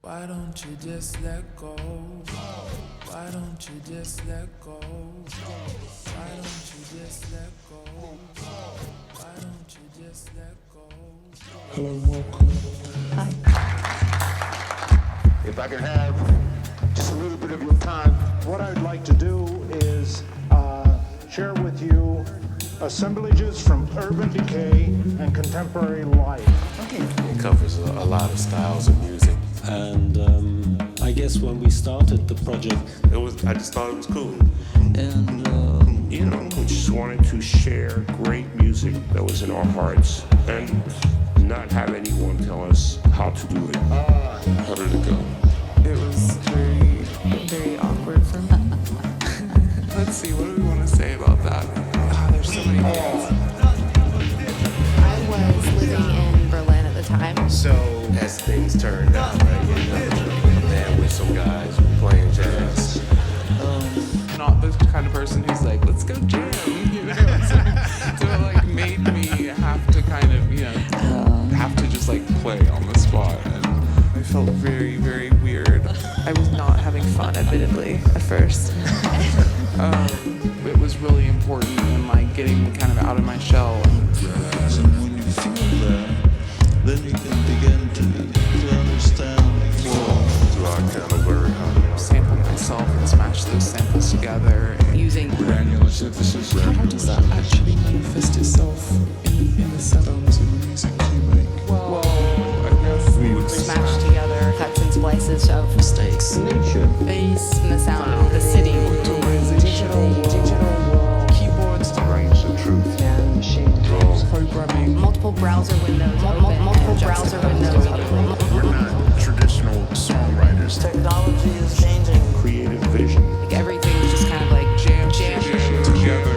Why don't you just let go? Why don't you just let go? Why don't you just let go? Why don't you just let go? Hello, welcome. Hi. If I can have just a little bit of your time, what I'd like to do is share with you assemblages from urban decay and contemporary life. Okay. It covers a lot of styles of music. And I guess when we started the project, I just thought it was cool. And we just wanted to share great music that was in our hearts and not have anyone tell us how to do it. How did it go? It was very, very awkward for me. Let's see, what do we want to say about that? There's so many things. I was living in Berlin at the time. So, as things turned out, right, you ended up there with some guys playing jazz. Not the kind of person who's like, let's go jam, you know? So it like made me have to kind of, have to just like play on the spot. And I felt very, very weird. I was not having fun, admittedly, at first. It was really important in like getting kind of out of my shell. And when you feel that, then you can begin to understand more. So I kind of learned how to Sample myself and smash those samples together. Using Granular synthesis. How does that actually manifest itself in the sounds and the music you make? Well, I guess we would smashed together cuts and splices of mistakes. bass and the sound of the city. Digital keyboards, Brains of truth. drums, programming. multiple browser windows. Multiple browser windows. We're not traditional songwriters. Technology is changing. Creative vision. Like everything was just kind of like Jam Together.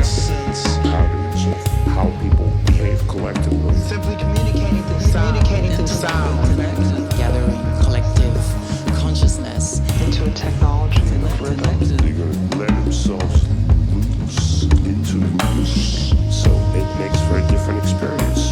Sense. Patterns of how people behave collectively. Simply communicating through sound. Gathering collective consciousness Into a technology of rhythm. They're going to let themselves loose into the music. So it makes for a different experience.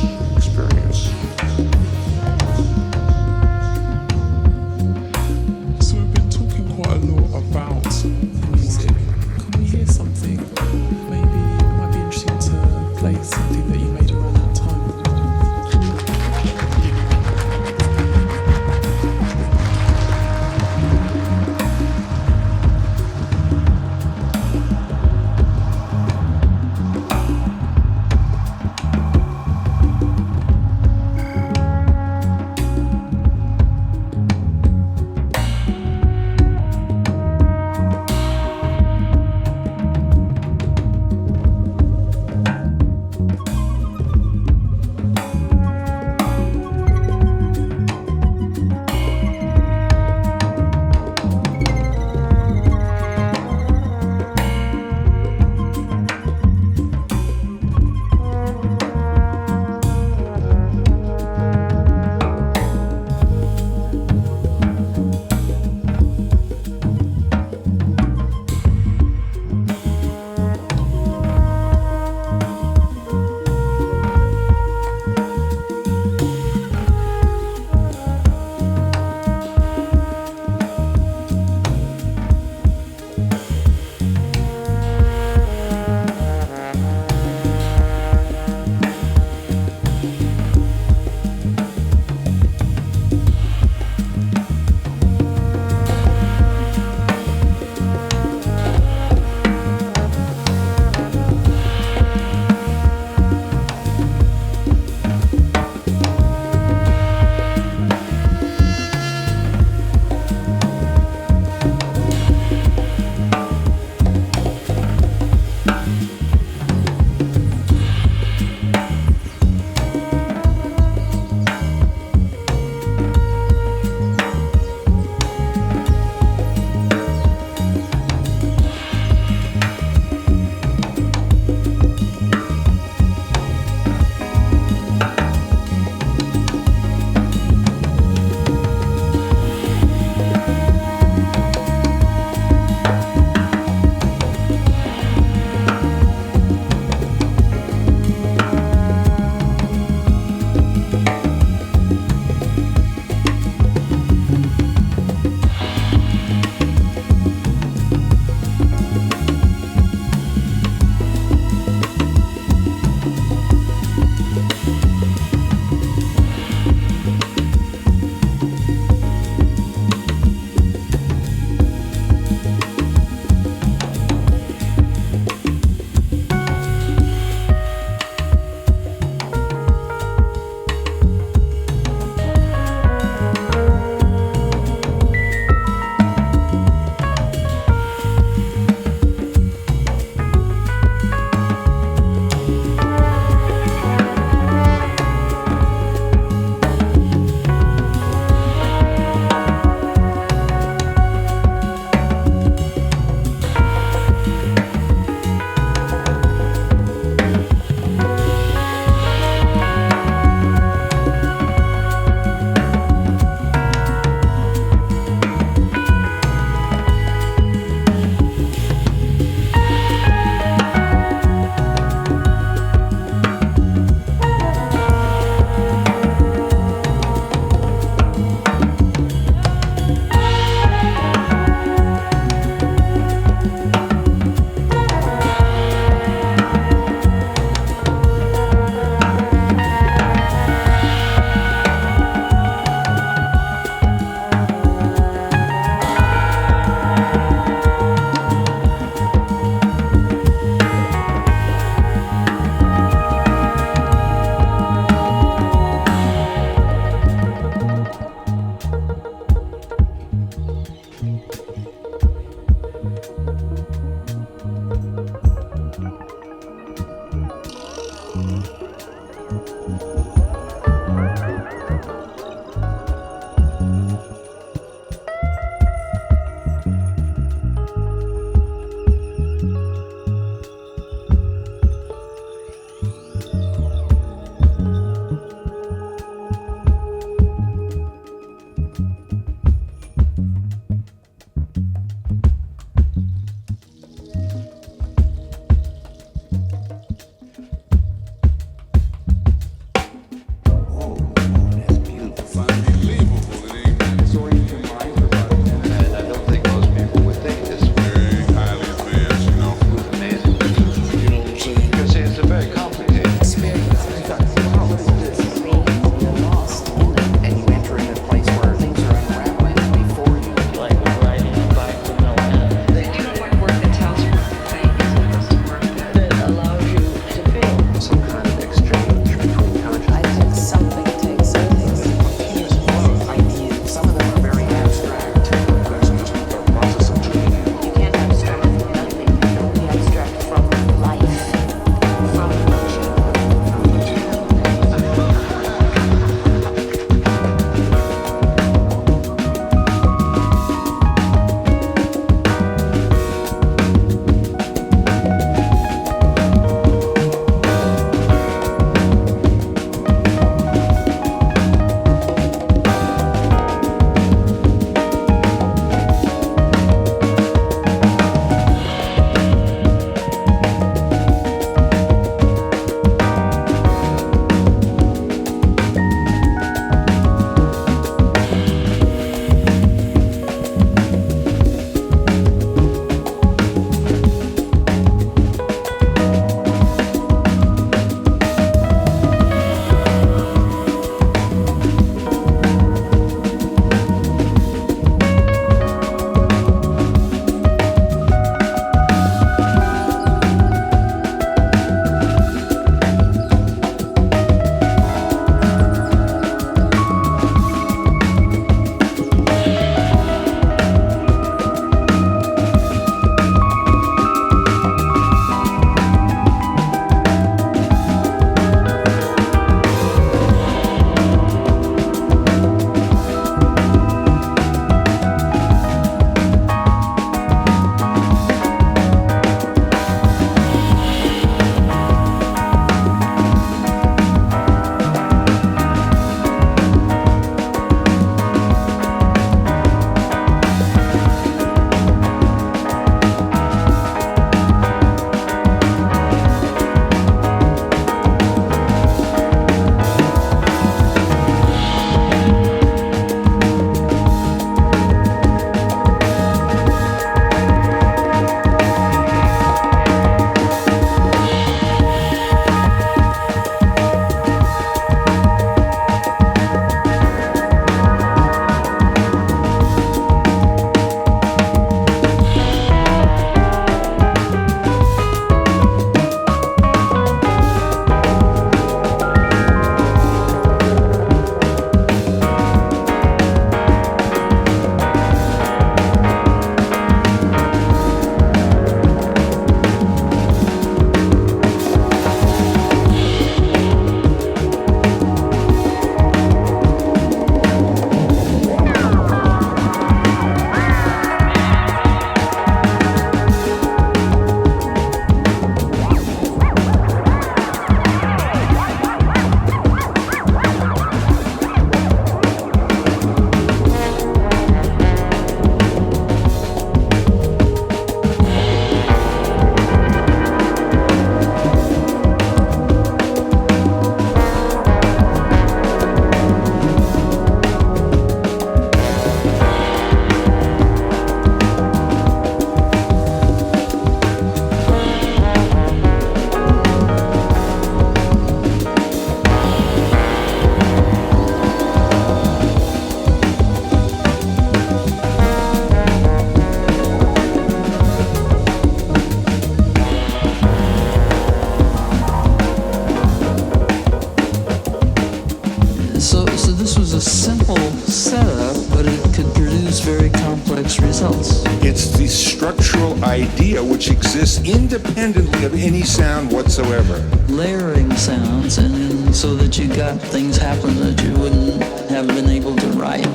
mixed results. It's the structural idea which exists independently of any sound whatsoever. Layering sounds, and then so that you got things happen that you wouldn't have been able to write.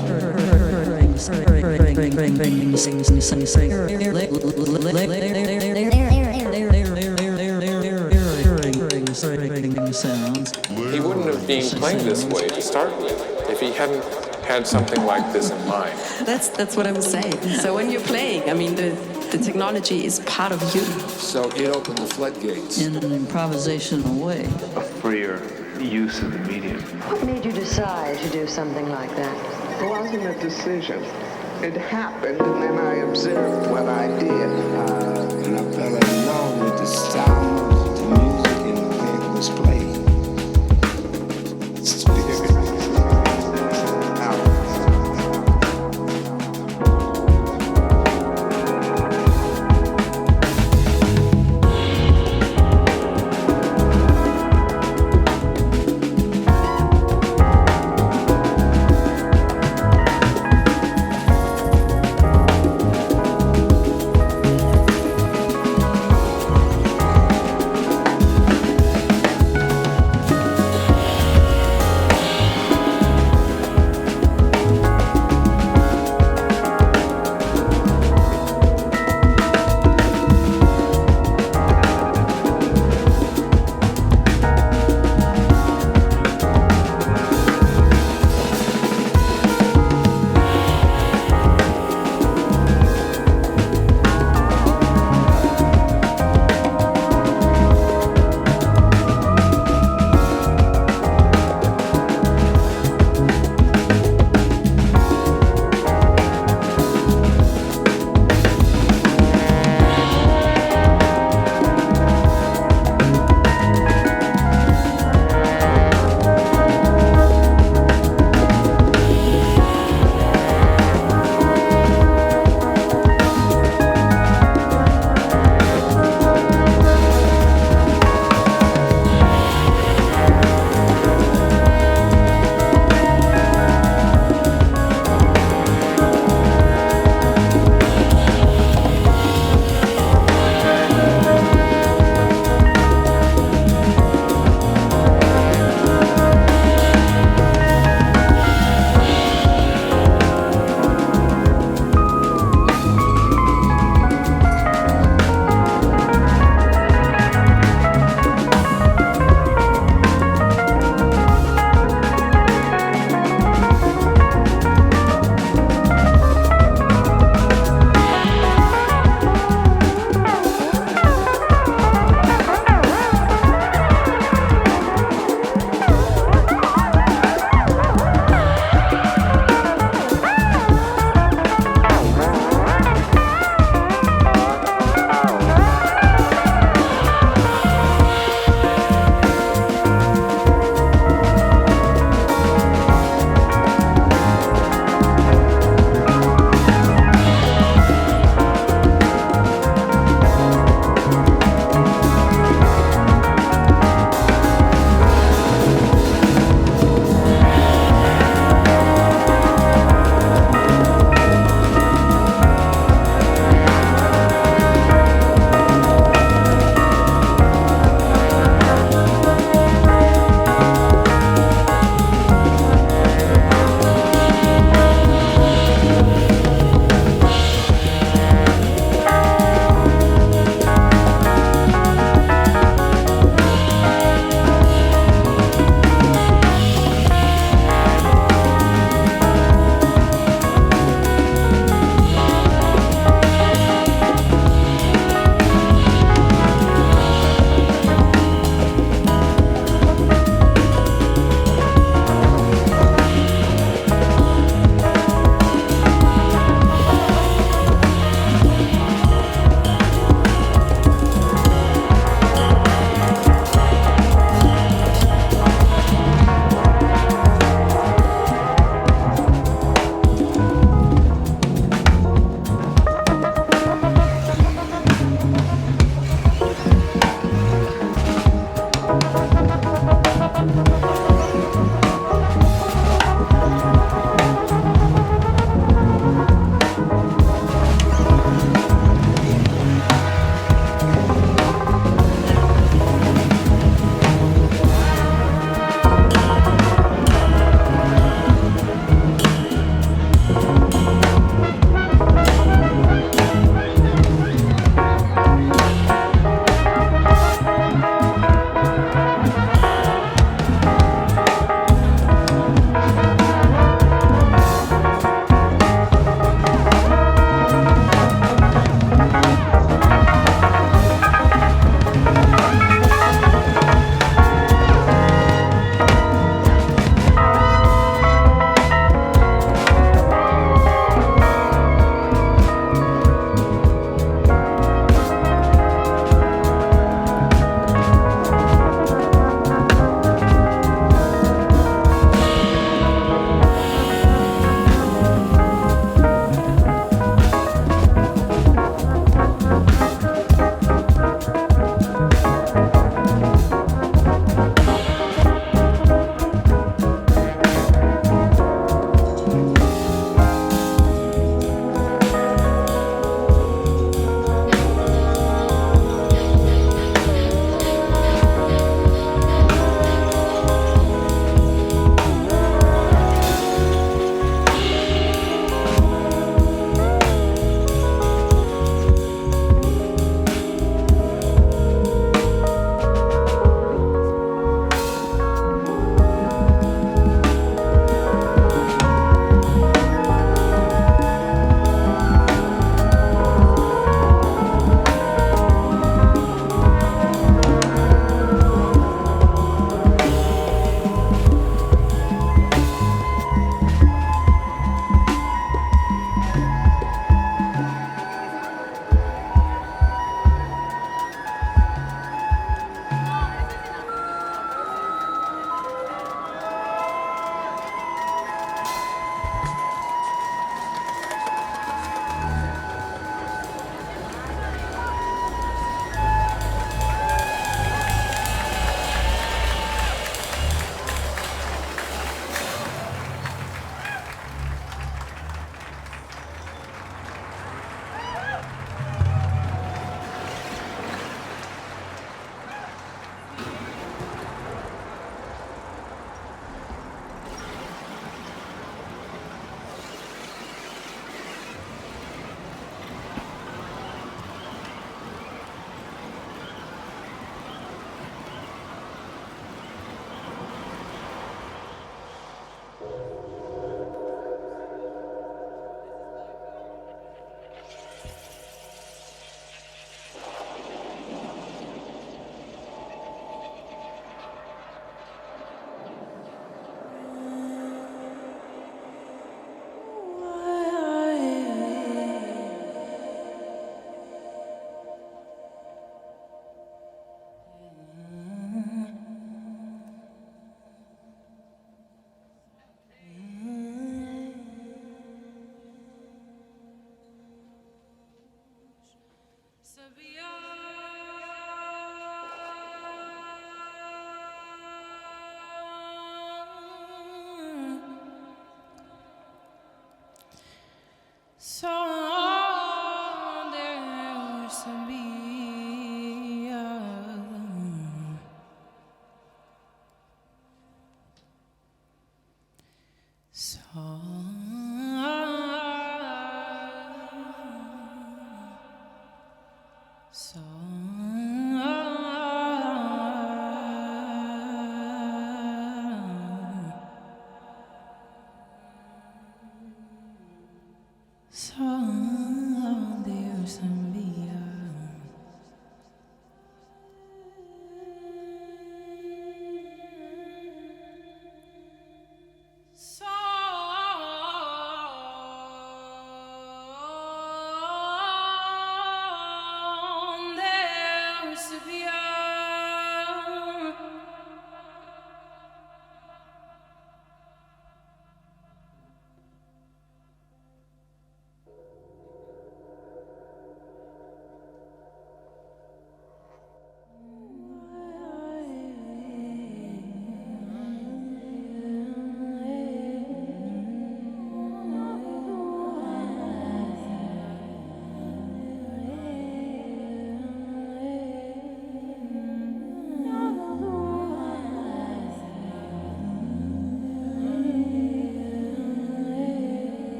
Sounds. He wouldn't have been playing this way to start with if he hadn't had something like this in mind. That's what I'm saying. So when you're playing, I mean, the technology is part of you. So it opened the floodgates. In an improvisational way. A freer use of the medium. What made you decide to do something like that? It wasn't a decision. It happened, and then I observed what I did. And I fell in love with the sound of the music and the way it was played.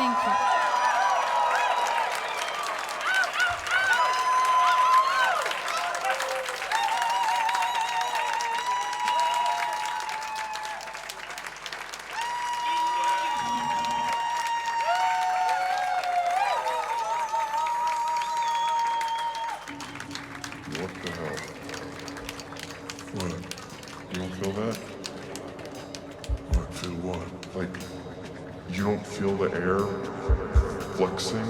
Thank you. What the hell? What? You don't feel that? What? Feel what? Like, you don't feel the air flexing?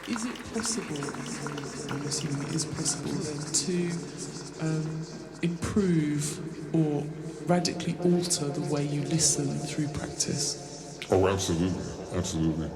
is it possible, I'm assuming it is possible then, to improve or radically alter the way you listen through practice? Oh, absolutely, absolutely.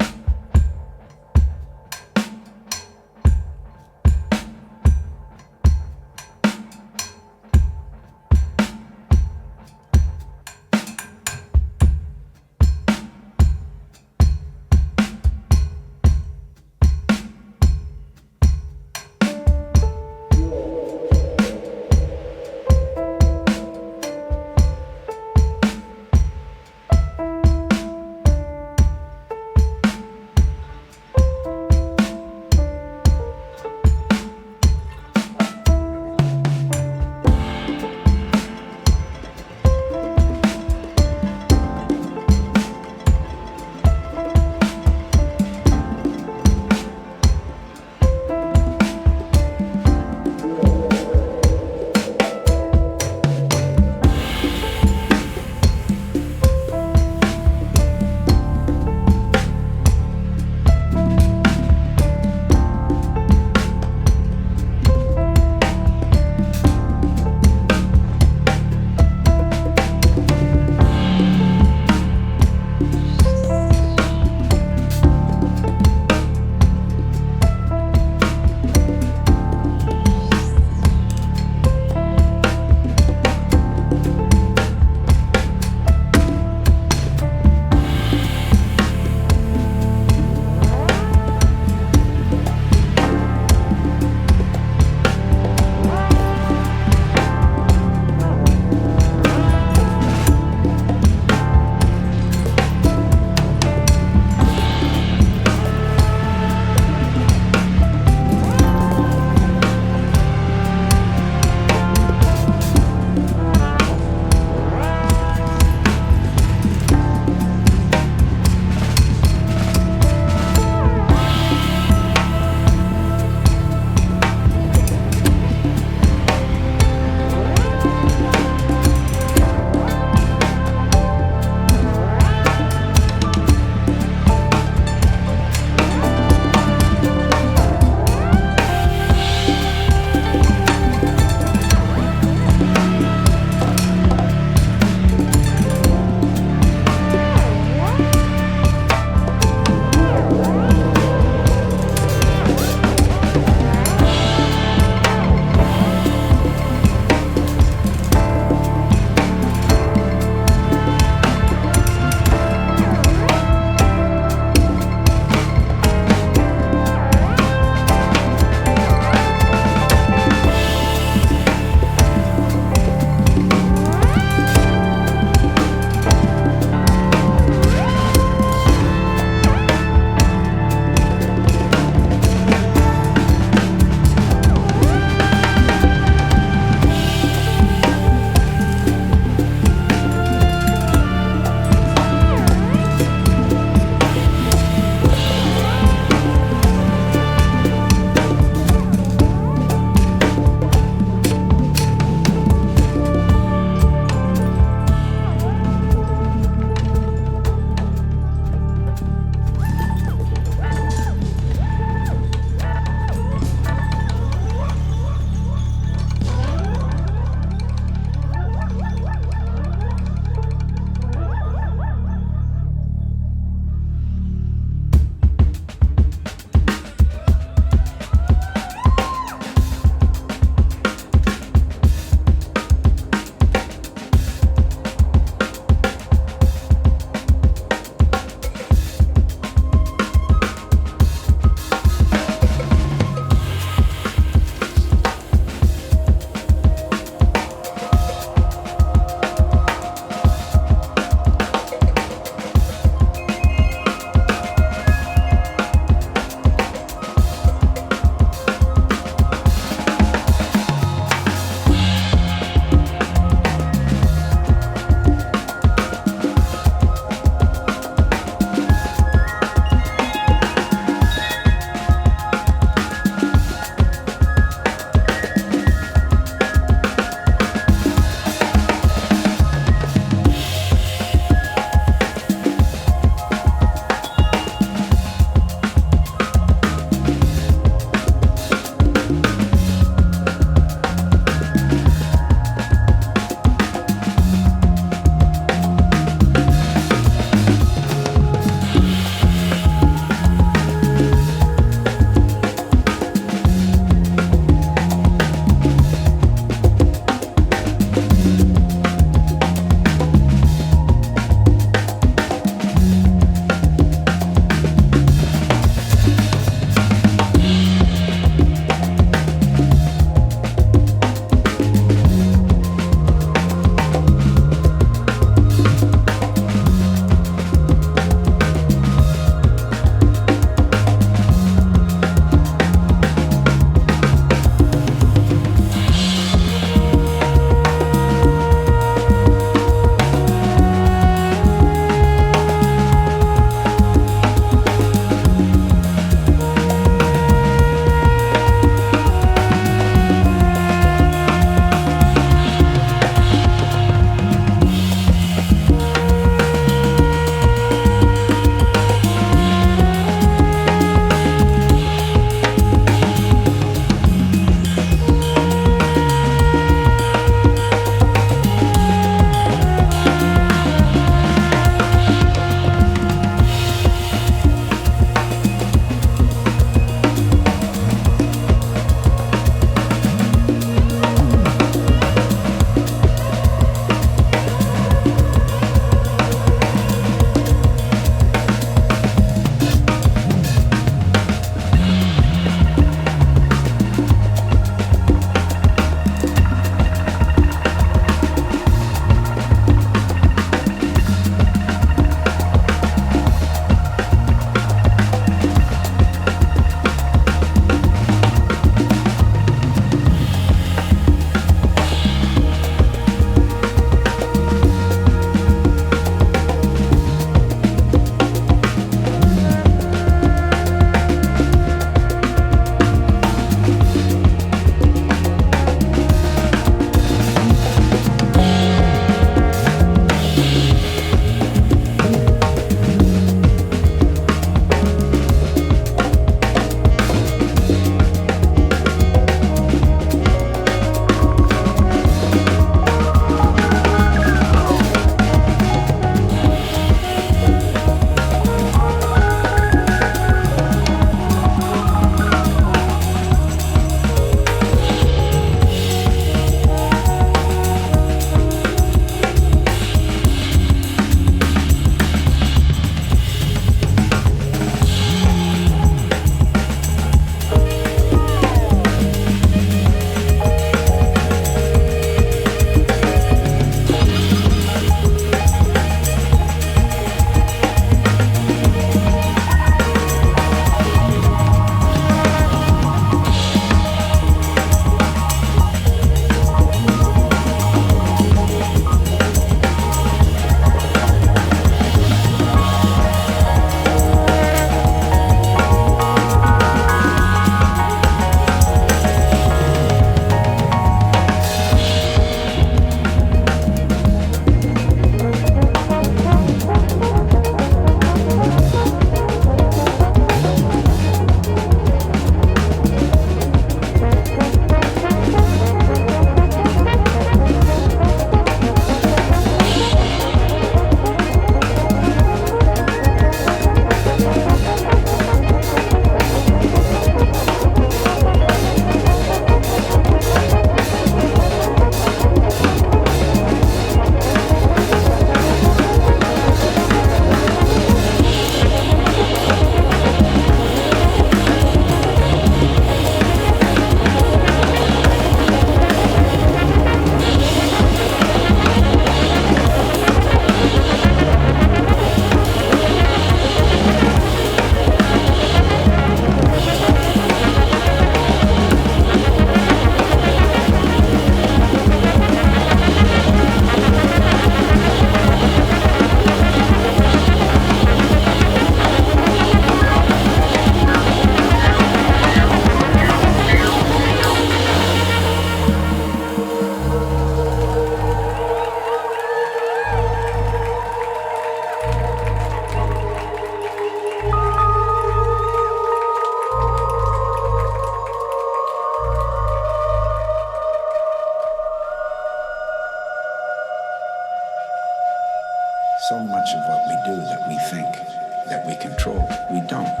that we control. We don't.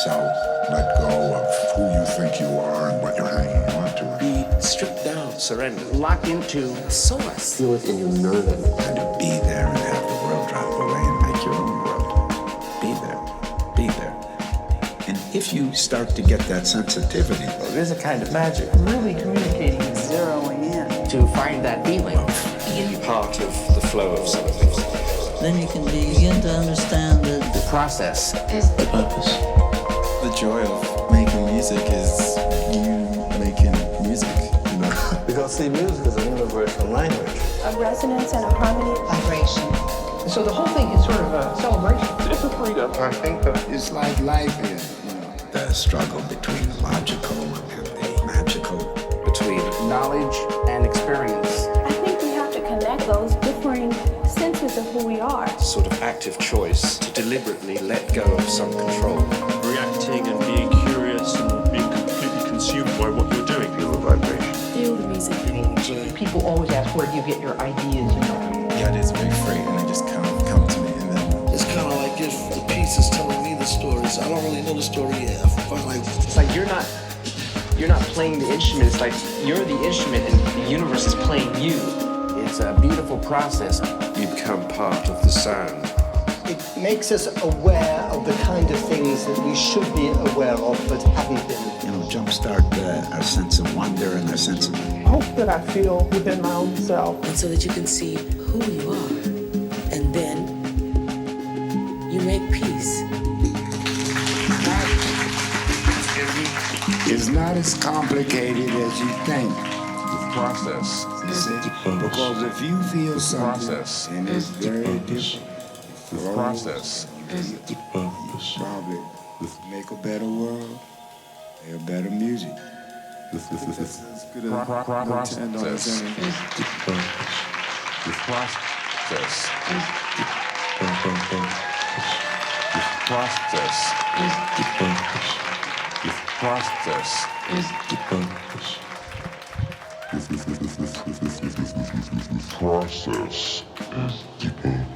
So let go of who you think you are and what you're hanging on to. Be stripped down, surrender. Lock into the source. Feel it in your nerve. And to be there and have the world drop away and make your own world. Be there. Be there. And if you start to get that sensitivity, there's a kind of magic. really communicating, zeroing in to find that feeling. Being part of the flow of something. Then you can begin to understand that the process is the purpose. The joy of making music is you making music, you know. Because see, music is a universal language. A resonance and a harmony. Vibration. So the whole thing is sort of a celebration. It's a freedom. I think that it's like life is. The struggle between the logical and the magical. Between knowledge and experience. I think we have to connect those differing senses of who we are. Sort of active choice to deliberately let go of some control. Reacting and being curious and being completely consumed by what you're doing. Feel the vibration. Feel the music. You know what I'm saying? People always ask, where do you get your ideas, you know? Yeah, it is very free, and they just come to me, and then it's kind of like if the piece is telling me the stories. I don't really know the story yet. It's like you're not playing the instrument. It's like you're the instrument, and the universe is playing you. It's a beautiful process. You become part of the sound. It makes us aware of the kind of things that we should be aware of but haven't been. You know, jumpstart our sense of wonder and our sense of hope that I feel within my own self. And so that you can see who you are. And then you make peace. It's not as complicated as you think. The process. Because if you feel something, and it's very different. The process is the purpose. Probably make a better world, play a better music. The process is the purpose. The process is the purpose. The process is the purpose. The process is the purpose. The process is the purpose.